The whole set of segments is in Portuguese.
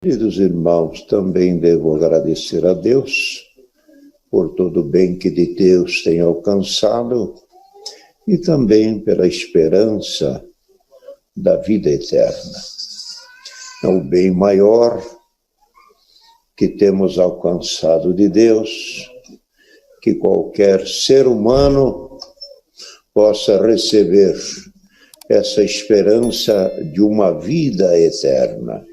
Queridos irmãos, também devo agradecer a Deus por todo o bem que de Deus tem alcançado e também pela esperança da vida eterna. É o bem maior que temos alcançado de Deus, que qualquer ser humano possa receber essa esperança de uma vida eterna.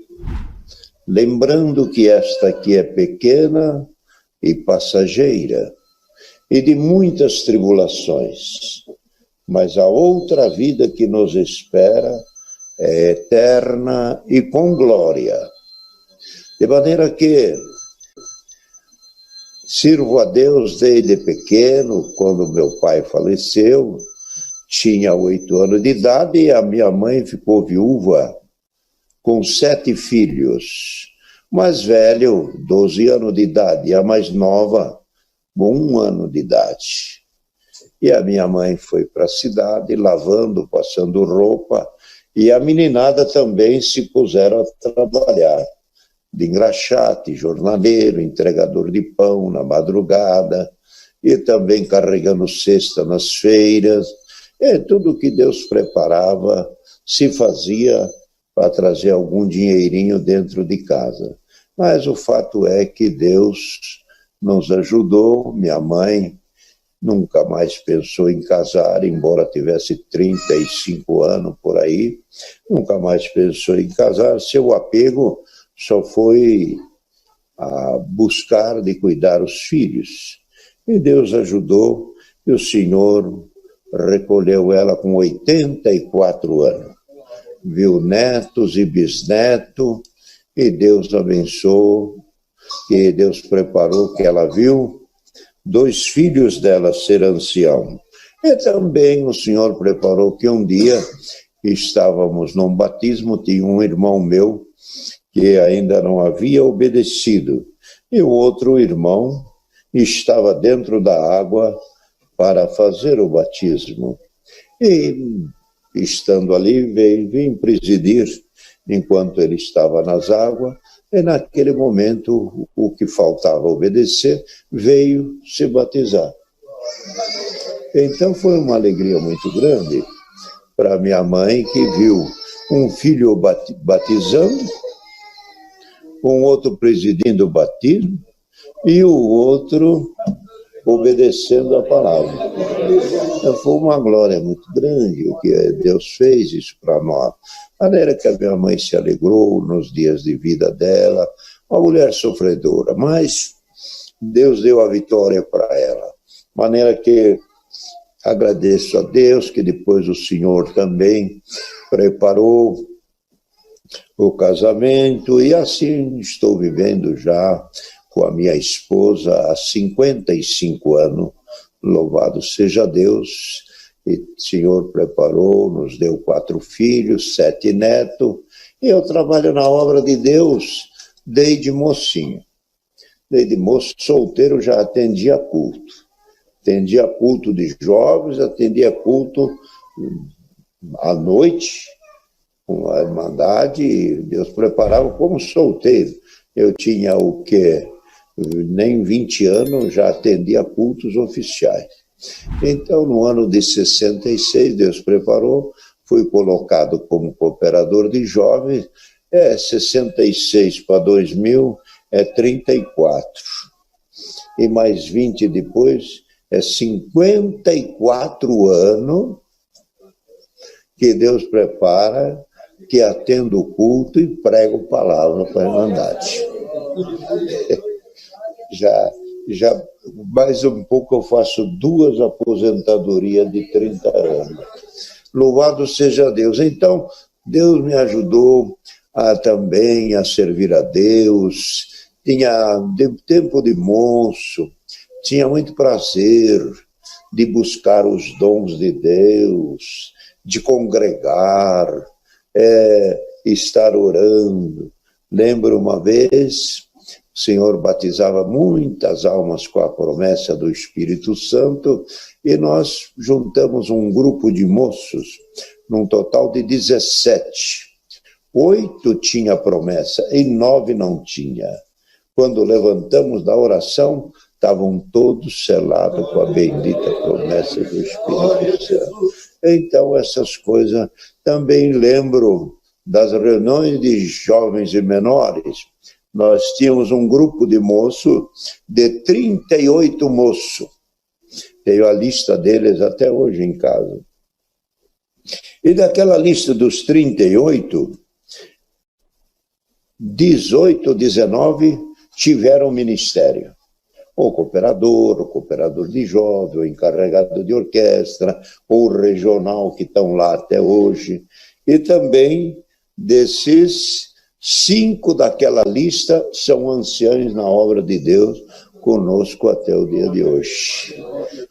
Lembrando que esta aqui é pequena e passageira, e de muitas tribulações, mas a outra vida que nos espera é eterna e com glória. De maneira que sirvo a Deus desde pequeno. Quando meu pai faleceu, tinha 8 anos de idade e a minha mãe ficou viúva com 7 filhos. O mais velho, 12 anos de idade, e a mais nova, 1 ano de idade. E a minha mãe foi para a cidade, lavando, passando roupa, e a meninada também se puseram a trabalhar, de engraxate, jornaleiro, entregador de pão na madrugada, e também carregando cesta nas feiras. Tudo que Deus preparava se fazia para trazer algum dinheirinho dentro de casa. Mas o fato é que Deus nos ajudou. Minha mãe nunca mais pensou em casar, embora tivesse 35 anos por aí, nunca mais pensou em casar. Seu apego só foi a buscar de cuidar os filhos. E Deus ajudou, e o Senhor recolheu ela com 84 anos. Viu netos e bisnetos, e Deus abençoou, que Deus preparou, que ela viu 2 filhos dela ser ancião. E também o Senhor preparou que um dia estávamos num batismo, tinha um irmão meu que ainda não havia obedecido, e o outro irmão estava dentro da água para fazer o batismo. E estando ali, vim presidir enquanto ele estava nas águas, e naquele momento o que faltava obedecer veio se batizar. Então foi uma alegria muito grande para minha mãe, que viu um filho batizando, um outro presidindo o batismo e o outro obedecendo a palavra. Então, foi uma glória muito grande o que Deus fez isso para nós. A maneira que a minha mãe se alegrou nos dias de vida dela, uma mulher sofredora, mas Deus deu a vitória para ela. De maneira que agradeço a Deus que depois o Senhor também preparou o casamento, e assim estou vivendo já com a minha esposa há 55 anos, louvado seja Deus. E o Senhor preparou, nos deu 4 filhos, 7 netos, e eu trabalho na obra de Deus desde mocinho. Desde moço solteiro já atendia culto. Atendia culto de jovens, atendia culto à noite, com a Irmandade. Deus preparava como solteiro. Eu tinha o quê? Nem 20 anos, já atendia cultos oficiais. Então, no ano de 66, Deus preparou, fui colocado como cooperador de jovens. 66 para 2000 é 34. E mais 20 depois, é 54 anos que Deus prepara, que atendo o culto e prego palavra para a Irmandade. Já mais um pouco eu faço 2 aposentadorias de 30 anos. Louvado seja Deus. Então, Deus me ajudou também a servir a Deus. Tinha tempo de moço, tinha muito prazer de buscar os dons de Deus, de congregar, estar orando. Lembro uma vez, o Senhor batizava muitas almas com a promessa do Espírito Santo, e nós juntamos um grupo de moços, num total de 17. 8 tinha promessa e 9 não tinha. Quando levantamos da oração, estavam todos selados com a bendita promessa do Espírito Santo. Então, essas coisas também lembro das reuniões de jovens e menores. Nós tínhamos um grupo de moços, de 38 moços. Tenho a lista deles até hoje em casa. E daquela lista dos 38, 18, 19 tiveram ministério. O cooperador de jovem, o encarregado de orquestra, ou regional, que estão lá até hoje. E também, desses 5 daquela lista, são anciãos na obra de Deus, conosco até o dia de hoje.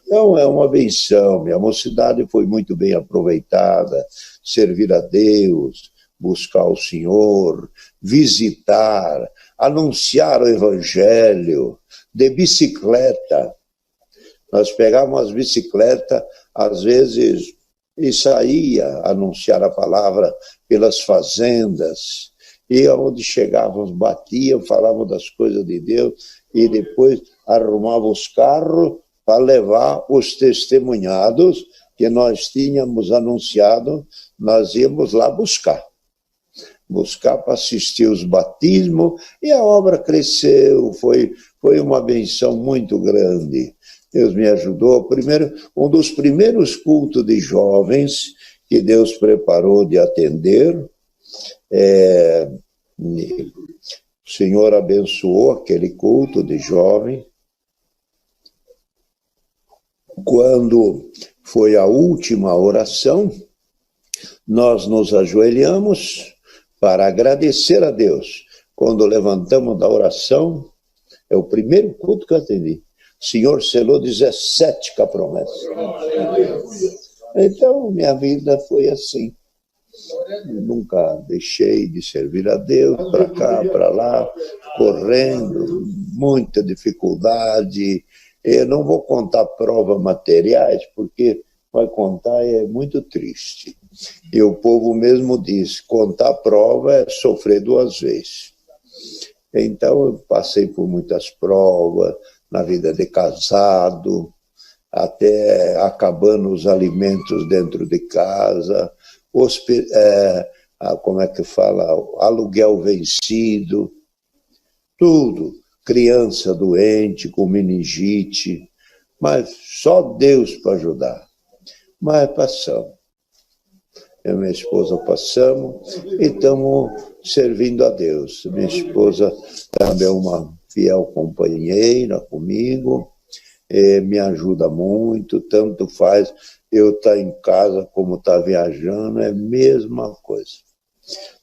Então, é uma benção. Minha mocidade foi muito bem aproveitada, servir a Deus, buscar o Senhor, visitar, anunciar o Evangelho, de bicicleta. Nós pegávamos as bicicletas, às vezes, e saía anunciar a palavra pelas fazendas, e onde chegávamos, batiam, falavam das coisas de Deus, e depois arrumavam os carros para levar os testemunhados que nós tínhamos anunciado, nós íamos lá buscar para assistir os batismos, e a obra cresceu, foi uma benção muito grande. Deus me ajudou. Um dos primeiros cultos de jovens que Deus preparou de atender, o Senhor abençoou aquele culto de jovem. Quando foi a última oração, nós nos ajoelhamos para agradecer a Deus. Quando levantamos da oração, é o primeiro culto que eu atendi. O Senhor selou 17 com a promessa. Então, minha vida foi assim. Eu nunca deixei de servir a Deus, para cá, para lá, correndo, muita dificuldade. Eu não vou contar provas materiais, porque vai contar é muito triste. E o povo mesmo diz, contar prova é sofrer 2 vezes. Então, eu passei por muitas provas, na vida de casado, até acabando os alimentos dentro de casa, como é que fala, aluguel vencido, tudo, criança doente, com meningite, mas só Deus para ajudar. Mas passamos. Eu e minha esposa passamos e estamos servindo a Deus. Minha esposa também é uma fiel companheira comigo, me ajuda muito, tanto faz eu estar em casa como estar viajando, é a mesma coisa.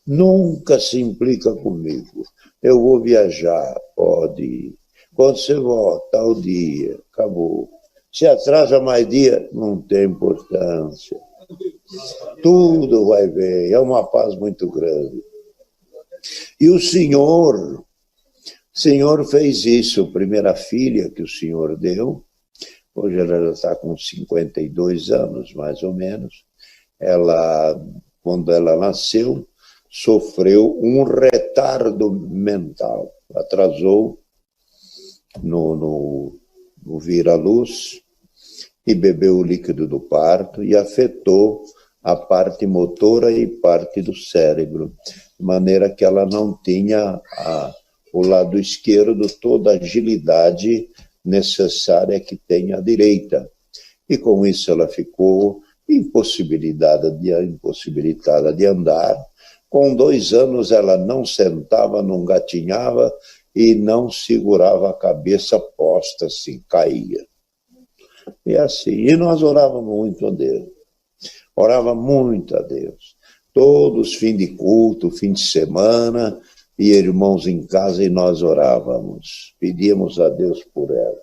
Nunca se implica comigo. Eu vou viajar, pode ir. Quando você volta, tal dia, acabou. Se atrasa mais dia, não tem importância. Tudo vai bem, é uma paz muito grande. E o Senhor fez isso, a primeira filha que o Senhor deu, hoje ela já está com 52 anos, mais ou menos. Quando ela nasceu, sofreu um retardo mental, atrasou no vir à luz e bebeu o líquido do parto e afetou a parte motora e parte do cérebro, de maneira que ela não tinha o lado esquerdo toda a agilidade necessária que tem a direita. E com isso ela ficou impossibilitada de andar. Com 2 anos ela não sentava, não gatinhava e não segurava a cabeça posta assim, caía. E assim, e nós orávamos muito a Deus. Orava muito a Deus. Todos fim de culto, fim de semana, e irmãos em casa, e nós orávamos. Pedíamos a Deus por ela.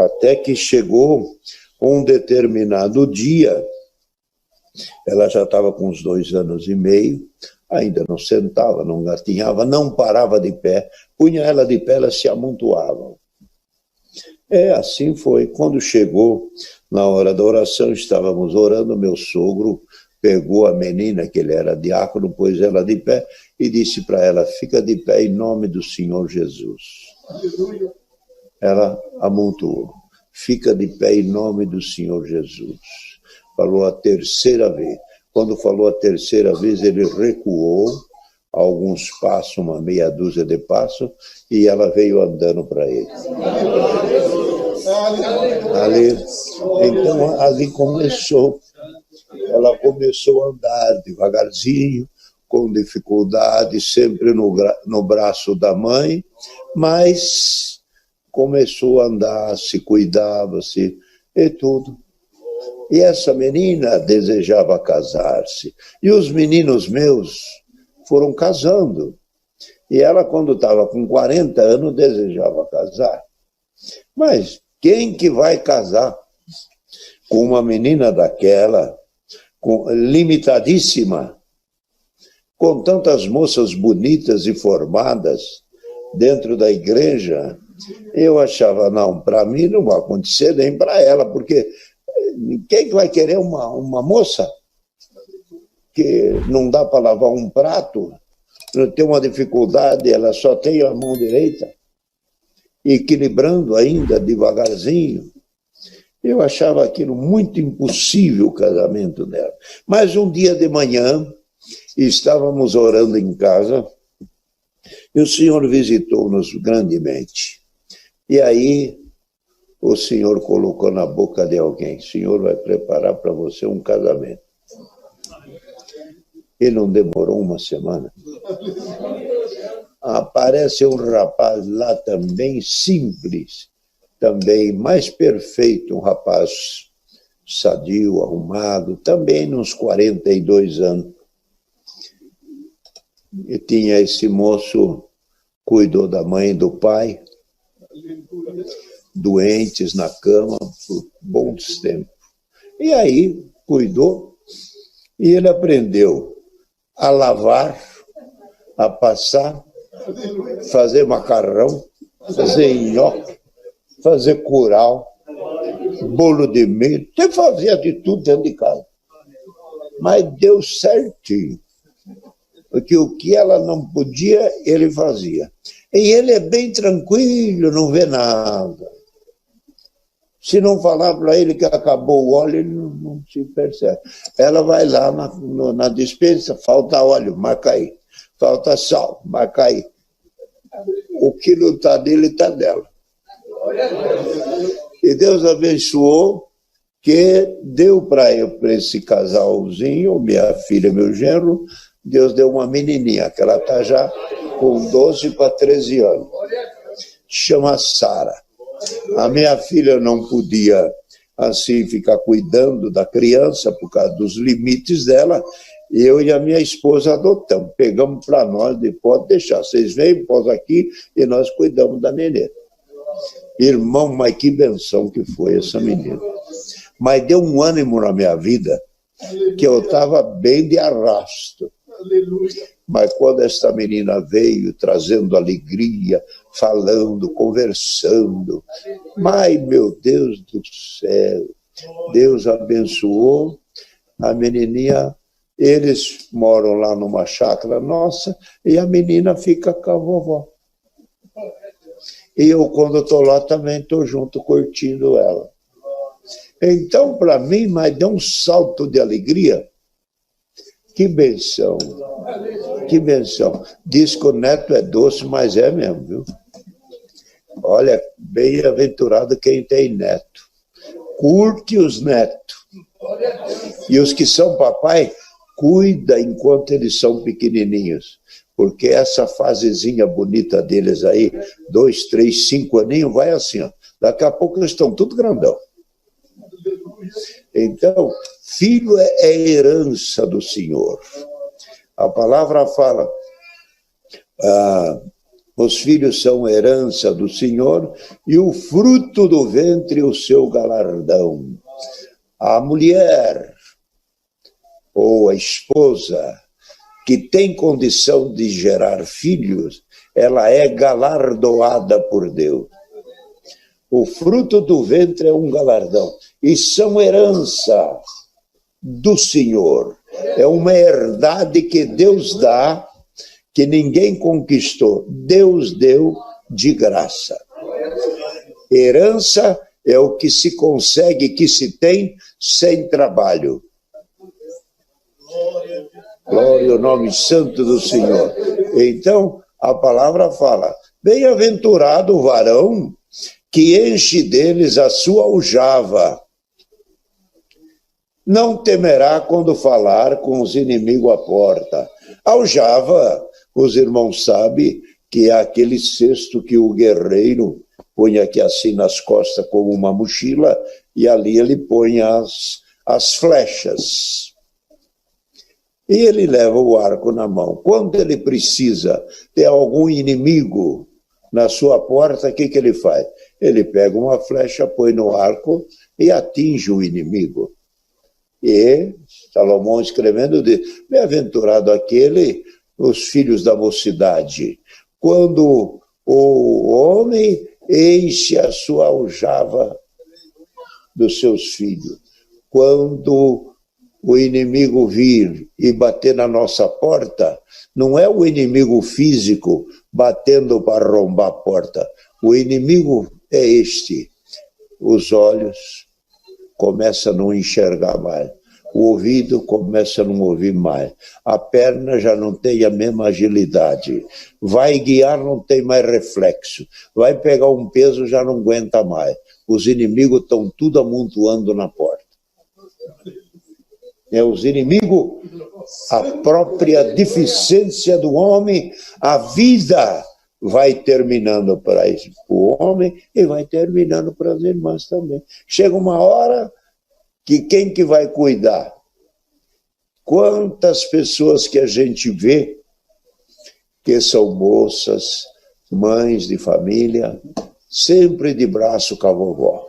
Até que chegou um determinado dia, ela já estava com uns 2 anos e meio, ainda não sentava, não gatinhava, não parava de pé, punha ela de pé, ela se amontoava. Assim foi. Quando chegou na hora da oração, estávamos orando, meu sogro pegou a menina, que ele era diácono, pôs ela de pé e disse para ela: fica de pé em nome do Senhor Jesus. Ela amontoou: fica de pé em nome do Senhor Jesus. Falou a terceira vez. Quando falou a terceira vez, ele recuou alguns passos, uma meia dúzia de passos, e ela veio andando para ele. Então, ali começou. Ela começou a andar devagarzinho, com dificuldade, sempre no braço da mãe, mas começou a andar, se cuidava, e tudo. E essa menina desejava casar-se. E os meninos meus foram casando. E ela, quando estava com 40 anos, desejava casar. Mas quem que vai casar com uma menina daquela, limitadíssima, com tantas moças bonitas e formadas dentro da igreja? Eu achava, não, para mim não vai acontecer, nem para ela, porque quem que vai querer uma moça que não dá para lavar um prato, tem uma dificuldade, ela só tem a mão direita, equilibrando ainda devagarzinho? Eu achava aquilo muito impossível, o casamento dela. Mas um dia de manhã, estávamos orando em casa, e o Senhor visitou-nos grandemente. E aí, o Senhor colocou na boca de alguém: o Senhor vai preparar para você um casamento. E não demorou uma semana. Aparece um rapaz lá também simples, também mais perfeito, um rapaz sadio, arrumado, também nos 42 anos. E tinha esse moço, cuidou da mãe e do pai, doentes na cama por bons tempos. E aí cuidou, e ele aprendeu a lavar, a passar, fazer macarrão, fazer nhoque, fazer curau, bolo de milho. Você fazia de tudo dentro de casa. Mas deu certinho. Porque o que ela não podia, ele fazia. E ele é bem tranquilo, não vê nada. Se não falar para ele que acabou o óleo, ele não se percebe. Ela vai lá na despensa, falta óleo, marca aí. Falta sal, marca aí. O que não está dele, está dela. E Deus abençoou, que deu para esse casalzinho, minha filha e meu genro, Deus deu uma menininha, que ela está já com 12 para 13 anos. Chama Sara. A minha filha não podia, assim, ficar cuidando da criança por causa dos limites dela. Eu e a minha esposa adotamos. Pegamos para nós, pode deixar. Vocês vêm, pós aqui, e nós cuidamos da nenê. Irmão, mas que benção que foi essa menina. Mas deu um ânimo na minha vida, que eu estava bem de arrasto. Mas quando esta menina veio trazendo alegria, falando, conversando, mas, meu Deus do céu, Deus abençoou a menininha. Eles moram lá numa chácara nossa e a menina fica com a vovó. E eu, quando estou lá, também estou junto, curtindo ela. Então, para mim, mas deu um salto de alegria. Que benção, que benção. Diz que o neto é doce, mas é mesmo, viu? Olha, bem-aventurado quem tem neto. Curte os netos. E os que são papai, cuida enquanto eles são pequenininhos. Porque essa fasezinha bonita deles aí, 2, 3, 5 aninhos, vai assim, ó. Daqui a pouco eles estão tudo grandão. Então, filho é herança do Senhor. A palavra fala, os filhos são herança do Senhor e o fruto do ventre o seu galardão. A mulher ou a esposa que tem condição de gerar filhos, ela é galardoada por Deus. O fruto do ventre é um galardão. E são herança do Senhor. É uma herdade que Deus dá, que ninguém conquistou. Deus deu de graça. Herança é o que se consegue, que se tem sem trabalho. Glória ao nome santo do Senhor. Então, a palavra fala: bem-aventurado o varão que enche deles a sua aljava. Não temerá quando falar com os inimigos à porta. Aljava, os irmãos sabem, que é aquele cesto que o guerreiro põe aqui assim nas costas como uma mochila, e ali ele põe as flechas. E ele leva o arco na mão. Quando ele precisa ter algum inimigo na sua porta, o que ele faz? Ele pega uma flecha, põe no arco e atinge o inimigo. E Salomão escrevendo diz: bem-aventurado aquele, os filhos da mocidade, quando o homem enche a sua aljava dos seus filhos. Quando o inimigo vir e bater na nossa porta, não é o inimigo físico batendo para arrombar a porta. O inimigo é este. Os olhos começam a não enxergar mais. O ouvido começa a não ouvir mais. A perna já não tem a mesma agilidade. Vai guiar, não tem mais reflexo. Vai pegar um peso, já não aguenta mais. Os inimigos estão tudo amontoando na porta. Os inimigos, a própria deficiência do homem, a vida vai terminando para o homem e vai terminando para as irmãs também. Chega uma hora que quem que vai cuidar? Quantas pessoas que a gente vê que são moças, mães de família, sempre de braço com a vovó.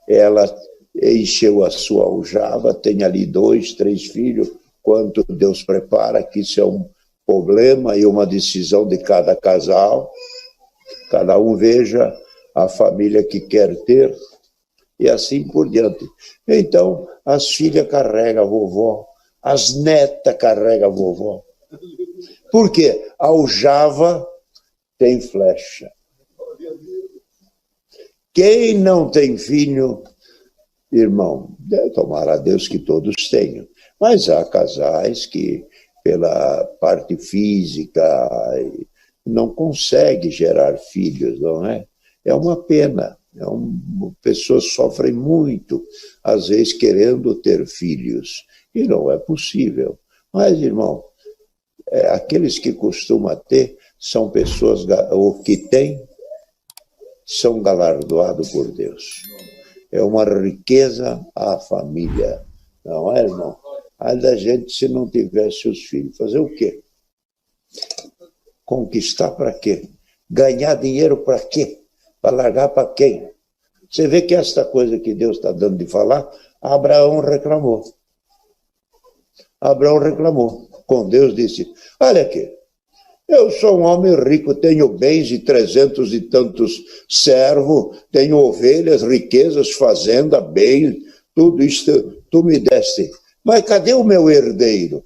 Ela encheu a sua aljava, tem ali 2, 3 filhos, quanto Deus prepara, que isso é um problema e uma decisão de cada casal. Cada um veja a família que quer ter, e assim por diante. Então, as filhas carregam a vovó, as netas carregam a vovó. Por quê? A aljava tem flecha. Quem não tem filho, irmão, tomara a Deus que todos tenham, mas há casais que, pela parte física, não conseguem gerar filhos, não é? É uma pena. Pessoas sofrem muito, às vezes querendo ter filhos, e não é possível. Mas, irmão, aqueles que costumam ter são pessoas, ou que têm, são galardoados por Deus. É uma riqueza à família, não é, irmão? Aí da gente, se não tivesse os filhos, fazer o quê? Conquistar para quê? Ganhar dinheiro para quê? Para largar para quem? Você vê que esta coisa que Deus está dando de falar, Abraão reclamou. Abraão reclamou. Com Deus disse: olha aqui, eu sou um homem rico, tenho bens e 300 e tantos servos, tenho ovelhas, riquezas, fazenda, bens, tudo isso tu me deste. Mas cadê o meu herdeiro?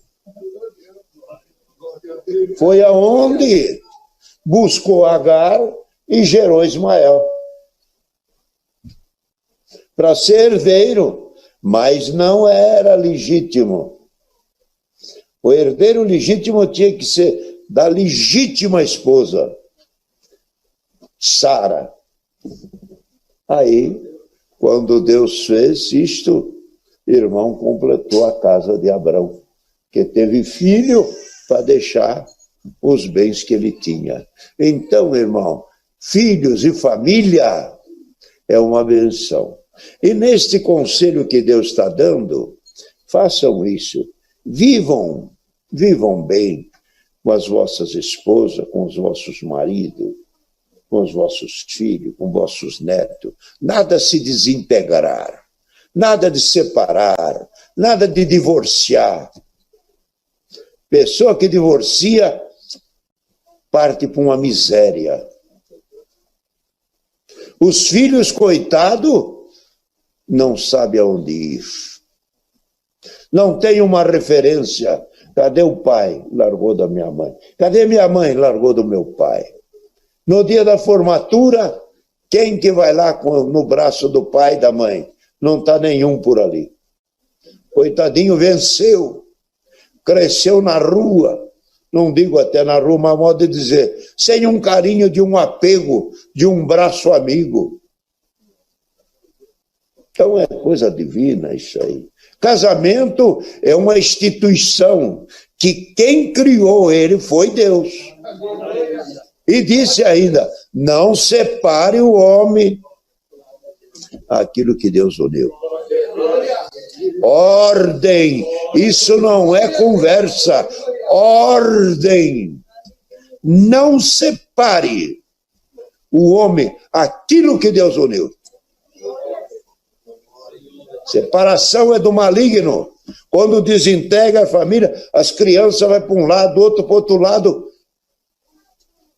Foi aonde buscou Agar e gerou Ismael. Para ser herdeiro, mas não era legítimo. O herdeiro legítimo tinha que ser da legítima esposa, Sara. Aí, quando Deus fez isto, irmão, completou a casa de Abraão, que teve filho para deixar os bens que ele tinha. Então, irmão, filhos e família é uma benção. E neste conselho que Deus está dando, façam isso. Vivam bem com as vossas esposas, com os vossos maridos, com os vossos filhos, com vossos netos. Nada se desintegrar, nada de separar, nada de divorciar. Pessoa que divorcia parte para uma miséria. Os filhos, coitado, não sabem aonde ir. não tem uma referência. Cadê o pai? Largou da minha mãe. Cadê minha mãe? Largou do meu pai. No dia da formatura, quem que vai lá no braço do pai e da mãe? Não está nenhum por ali. Coitadinho venceu, cresceu na rua, não digo até na rua, mas modo de dizer, sem um carinho de um apego, de um braço amigo. Então é coisa divina isso aí. Casamento é uma instituição que quem criou ele foi Deus. E disse ainda, não separe o homem aquilo que Deus uniu. Ordem, isso não é conversa, ordem. Não separe o homem aquilo que Deus uniu. Separação é do maligno. Quando desintegra a família, as crianças vão para um lado, outro para o outro lado,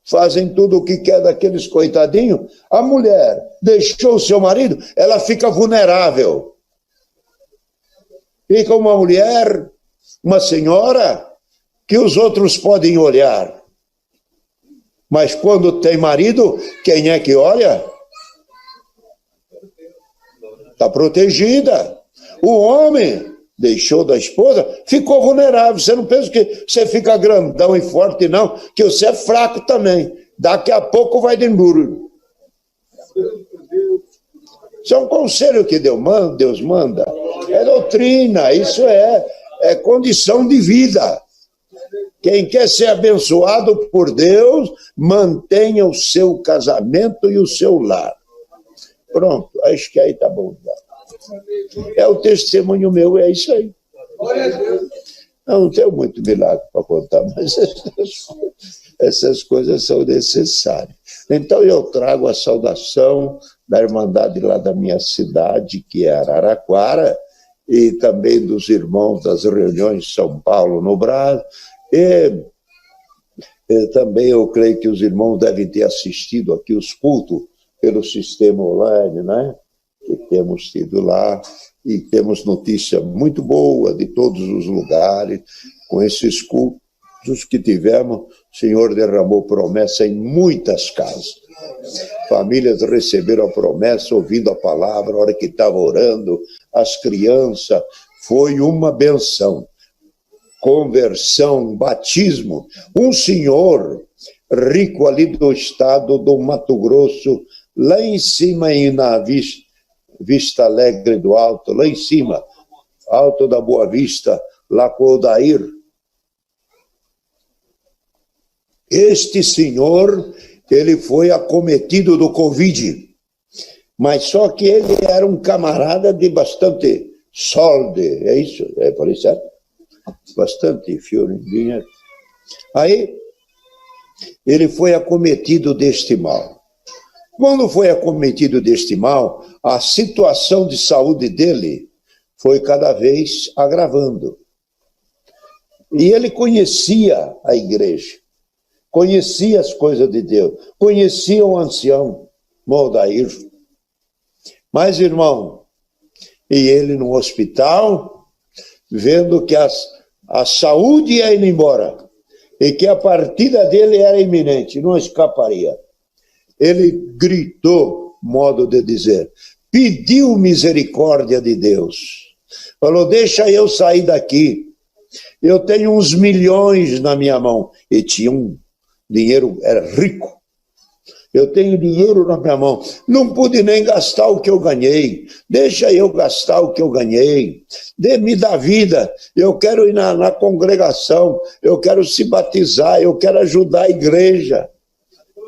fazem tudo o que quer daqueles coitadinhos. A mulher deixou o seu marido, ela fica vulnerável. Fica uma mulher, uma senhora, que os outros podem olhar. Mas quando tem marido, quem é que olha? Está protegida. O homem deixou da esposa, ficou vulnerável. Você não pensa que você fica grandão e forte, não, que você é fraco também. Daqui a pouco vai de muro. Isso é um conselho que Deus manda. É doutrina, isso é condição de vida. Quem quer ser abençoado por Deus, mantenha o seu casamento e o seu lar. Pronto, acho que aí está bom. É o testemunho meu, é isso aí. Eu não tenho muito milagre para contar, mas essas coisas são necessárias. Então eu trago a saudação da Irmandade lá da minha cidade, que é Araraquara, e também dos irmãos das reuniões de São Paulo no Brasil. E também eu creio que os irmãos devem ter assistido aqui os cultos pelo sistema online, né? Que temos tido lá, e temos notícia muito boa de todos os lugares. Com esses cultos que tivemos, o Senhor derramou promessa em muitas casas. Famílias receberam a promessa, ouvindo a palavra, a hora que estava orando, as crianças, foi uma benção. Conversão, batismo. Um senhor rico ali do estado do Mato Grosso, lá em cima, na Vista Alegre do Alto, lá em cima, Alto da Boa Vista, lá com o Odair. Este senhor, ele foi acometido do Covid, mas só que ele era um camarada de bastante solde, é isso? Falei certo? Bastante dinheiro. Aí, ele foi acometido deste mal. Quando foi acometido deste mal, a situação de saúde dele foi cada vez agravando. E ele conhecia a igreja, conhecia as coisas de Deus, conhecia o ancião, Odair. Mas, irmão, e ele no hospital, vendo que a saúde ia indo embora, e que a partida dele era iminente, não escaparia. Ele gritou, modo de dizer, pediu misericórdia de Deus. Falou, deixa eu sair daqui. Eu tenho uns milhões na minha mão. E tinha um dinheiro, era rico. Eu tenho dinheiro na minha mão. Não pude nem gastar o que eu ganhei. Deixa eu gastar o que eu ganhei. Me dá vida. Eu quero ir na congregação. Eu quero se batizar. Eu quero ajudar a igreja.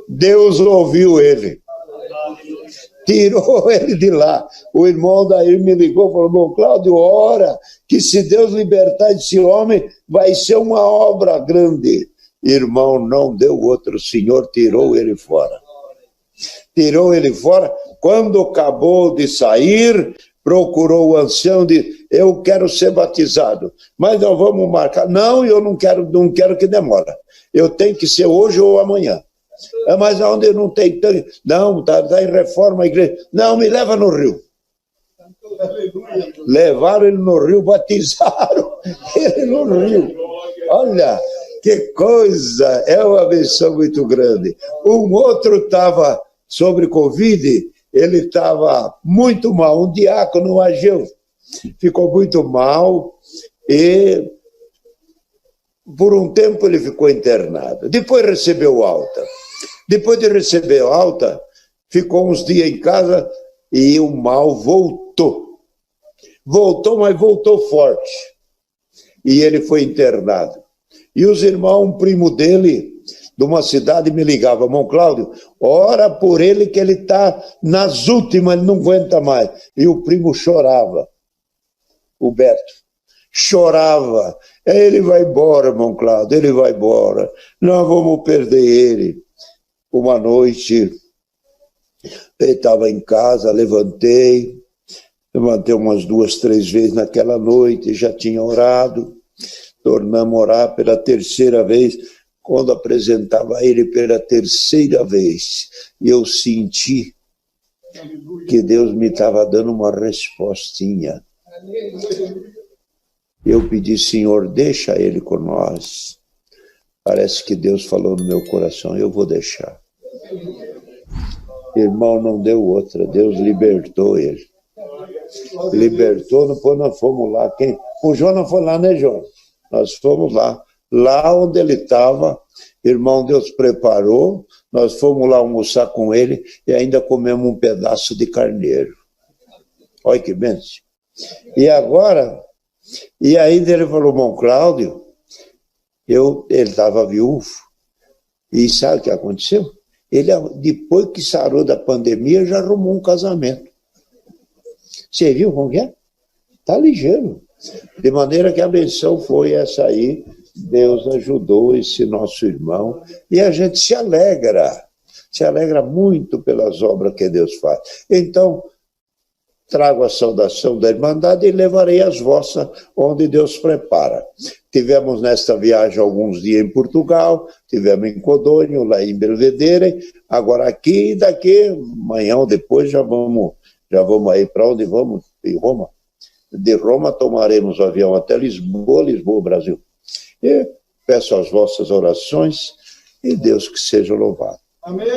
Deus ouviu ele. Tirou ele de lá. O irmão daí me ligou e falou, bom, Cláudio, ora que se Deus libertar esse homem, vai ser uma obra grande. Irmão, não deu outro. O Senhor tirou ele fora. Tirou ele fora. Quando acabou de sair, procurou o ancião e disse, eu quero ser batizado, mas nós vamos marcar. Não, eu não quero que demore. Eu tenho que ser hoje ou amanhã. Mas onde não tem tanque? Não, está em reforma a igreja. Não, me leva no rio. Levaram ele no rio, batizaram ele no rio. Olha, que coisa, é uma benção muito grande. Um outro estava sobre Covid, ele estava muito mal, um diácono, Ageu, ficou muito mal e por um tempo ele ficou internado. Depois recebeu alta. Depois de receber alta, ficou uns dias em casa e o mal voltou. Voltou, mas voltou forte. E ele foi internado. E os irmãos, um primo dele, de uma cidade, me ligava: irmão Cláudio, ora por ele que ele está nas últimas, ele não aguenta mais. E o primo chorava, o Beto, chorava. Ele vai embora, irmão Cláudio, ele vai embora. Nós vamos perder ele. Uma noite, ele estava em casa, levantei umas 2, 3 vezes naquela noite, já tinha orado, tornamos a orar pela terceira vez, quando apresentava ele pela terceira vez, eu senti que Deus me estava dando uma respostinha. Eu pedi: Senhor, deixa ele com nós. Parece que Deus falou no meu coração: eu vou deixar. Irmão, não deu outra, Deus libertou ele. Libertou, depois nós fomos lá. O Jonas foi lá, né, Jonas? Nós fomos lá. Lá onde ele estava, irmão, Deus preparou, nós fomos lá almoçar com ele e ainda comemos um pedaço de carneiro. Olha que bênção. E agora, e aí ele falou: irmão Cláudio, ele estava viúvo, e sabe o que aconteceu? Ele, depois que sarou da pandemia, já arrumou um casamento. Você viu como que é? Está ligeiro. De maneira que a benção foi essa aí, Deus ajudou esse nosso irmão, e a gente se alegra muito pelas obras que Deus faz. Então, trago a saudação da Irmandade e levarei as vossas onde Deus prepara. Tivemos nesta viagem alguns dias em Portugal, tivemos em Codonho, lá em Belvedere, agora aqui, e daqui, amanhã ou depois, já vamos aí para onde vamos? Em Roma. De Roma tomaremos o avião até Lisboa, Brasil. E peço as vossas orações e Deus que seja louvado. Amém.